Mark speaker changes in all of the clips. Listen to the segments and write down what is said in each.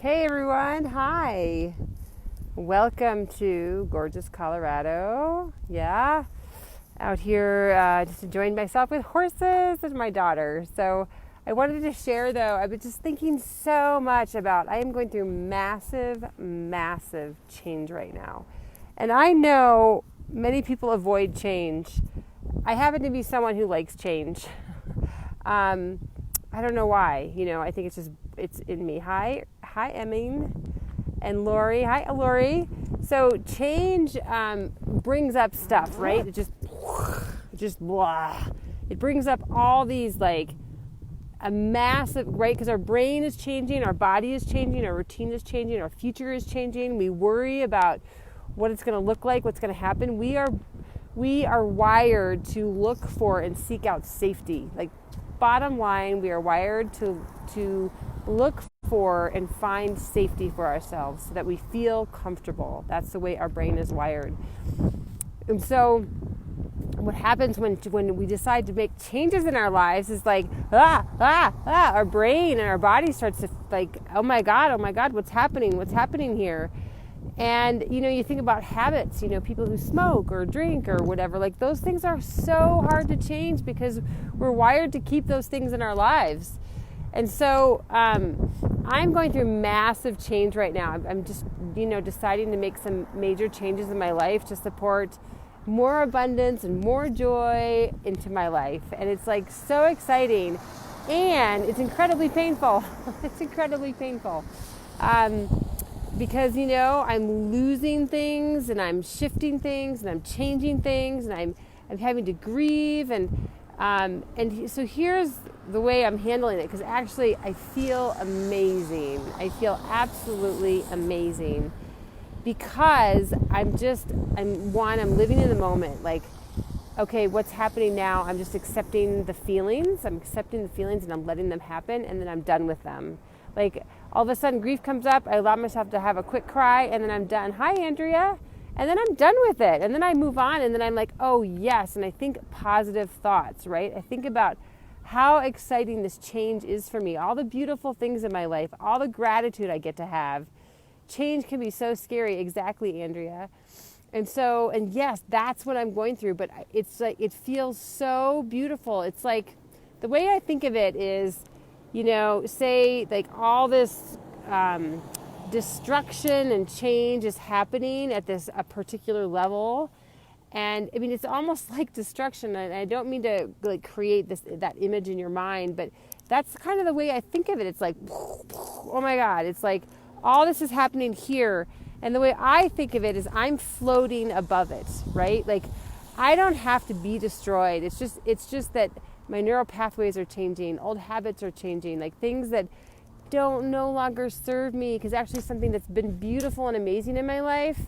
Speaker 1: Hey everyone, hi. Welcome to gorgeous Colorado. Yeah, out here just enjoying myself with horses and my daughter. So I wanted to share though, I've been just thinking so much about, I am going through massive change right now. And I know many people avoid change. I happen to be someone who likes change. I don't know why. I think it's in me. Hi, Emmy and Lori. Hi, Lori. So change brings up stuff, right? It just blah. It brings up all these like a massive, right? Because our brain is changing, our body is changing, our routine is changing, our future is changing. We worry about what it's going to look like, what's going to happen. We are wired to look for and seek out safety. Like, bottom line, we are wired to look for and find safety for ourselves so that we feel comfortable. That's the way our brain is wired. And so what happens when we decide to make changes in our lives is like, our brain and our body starts to like, oh my God, what's happening here? And, you think about habits, people who smoke or drink or whatever, like those things are so hard to change because we're wired to keep those things in our lives. And so I'm going through massive change right now. I'm just, deciding to make some major changes in my life to support more abundance and more joy into my life. And it's like so exciting and it's incredibly painful. It's incredibly painful. Because, I'm losing things and I'm shifting things and I'm changing things and I'm having to grieve and so here's the way I'm handling it, because actually I feel amazing. I feel absolutely amazing because I'm living in the moment. Like, okay, what's happening now? I'm just accepting the feelings. I'm accepting the feelings and I'm letting them happen and then I'm done with them. Like, all of a sudden grief comes up, I allow myself to have a quick cry and then I'm done. Hi, Andrea. And then I'm done with it. And then I move on and then I'm like, oh yes. And I think positive thoughts, right? I think about how exciting this change is for me. All the beautiful things in my life, all the gratitude I get to have. Change can be so scary. Exactly, Andrea. And yes, that's what I'm going through, but it's like, it feels so beautiful. It's like, the way I think of it is, say like all this destruction and change is happening at a particular level. And I mean, it's almost like destruction. And I don't mean to like create that image in your mind, but that's kind of the way I think of it. It's like, oh my God, it's like all this is happening here. And the way I think of it is I'm floating above it, right? Like, I don't have to be destroyed. It's just that my neural pathways are changing, old habits are changing, like things that don't no longer serve me, because actually something that's been beautiful and amazing in my life,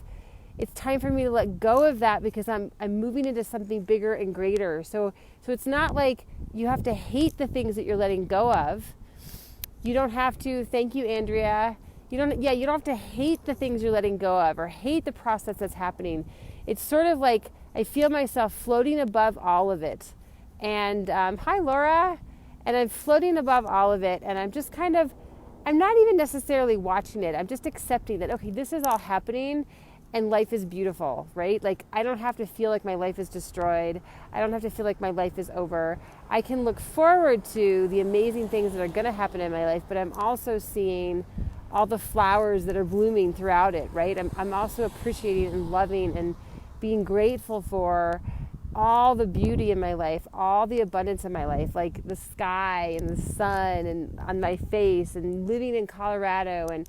Speaker 1: it's time for me to let go of that because I'm moving into something bigger and greater. So it's not like you have to hate the things that you're letting go of. You don't have to, thank you, Andrea. You don't have to hate the things you're letting go of or hate the process that's happening. It's sort of like I feel myself floating above all of it. And hi, Laura. And I'm floating above all of it. And I'm just I'm not even necessarily watching it. I'm just accepting that, okay, this is all happening and life is beautiful, right? Like, I don't have to feel like my life is destroyed. I don't have to feel like my life is over. I can look forward to the amazing things that are going to happen in my life, but I'm also seeing all the flowers that are blooming throughout it, right? I'm also appreciating and loving and being grateful for all the beauty in my life, all the abundance in my life, like the sky and the sun and on my face and living in Colorado and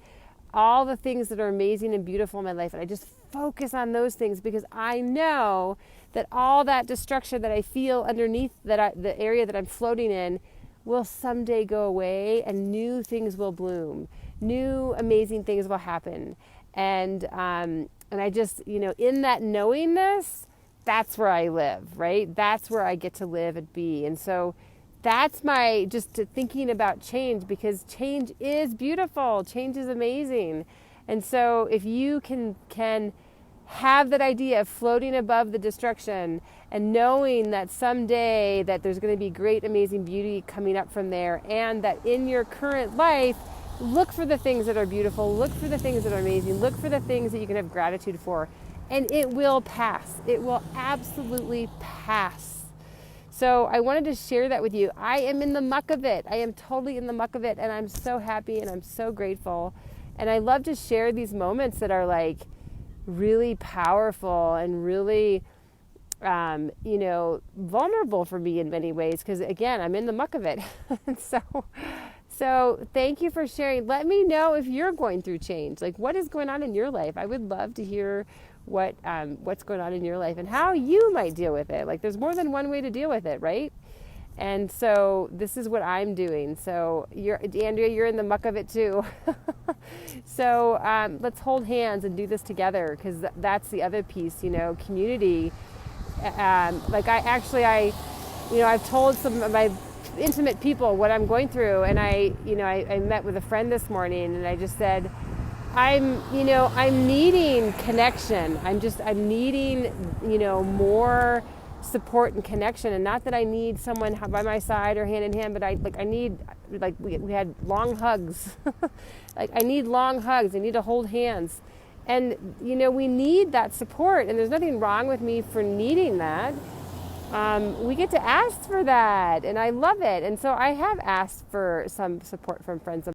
Speaker 1: all the things that are amazing and beautiful in my life. And I just focus on those things because I know that all that destruction that I feel underneath the area that I'm floating in will someday go away and new things will bloom. New amazing things will happen. And I just, in that knowingness, that's where I live, right? That's where I get to live and be. And so that's my just thinking about change, because change is beautiful. Change is amazing. And so if you can have that idea of floating above the destruction and knowing that someday that there's going to be great, amazing beauty coming up from there, and that in your current life, look for the things that are beautiful, look for the things that are amazing, look for the things that you can have gratitude for, and it will pass. It will absolutely pass. So I wanted to share that with you. I am in the muck of it. I am totally in the muck of it, and I'm so happy and I'm so grateful. And I love to share these moments that are like really powerful and really vulnerable for me in many ways, because again, I'm in the muck of it. So thank you for sharing. Let me know if you're going through change. Like, what is going on in your life? I would love to hear what's going on in your life and how you might deal with it. Like, there's more than one way to deal with it, right? And so this is what I'm doing. So Andrea, you're in the muck of it too. So let's hold hands and do this together, because that's the other piece, community. I've told some of my intimate people what I'm going through, and I met with a friend this morning, and I just said, I'm needing connection. I'm needing, more support and connection, and not that I need someone by my side or hand in hand, but I need, we had long hugs. I need long hugs. I need to hold hands. And, we need that support, and there's nothing wrong with me for needing that. We get to ask for that, and I love it. And so I have asked for some support from friends of